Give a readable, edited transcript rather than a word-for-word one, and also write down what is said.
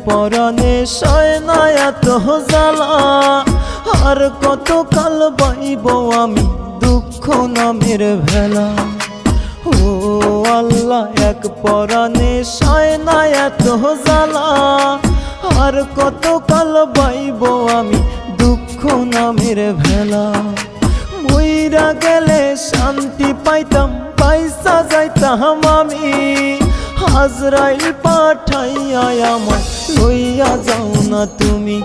পরাণে সয় না এত জ্বালা, আর কত কাল বাইব আমি দুঃখ নামের ভেলা। ও আল্লাহ এক পরাণে সয় না এত জ্বালা, আর কত কাল বাইব আমি দুঃখ নামের ভেলা। মইরা গেলে শান্তি পাইতাম, পয়সা যাইতাম আমি, আজরাইল পাঠাইয়া আমায় লইয়া যাও না তুমি।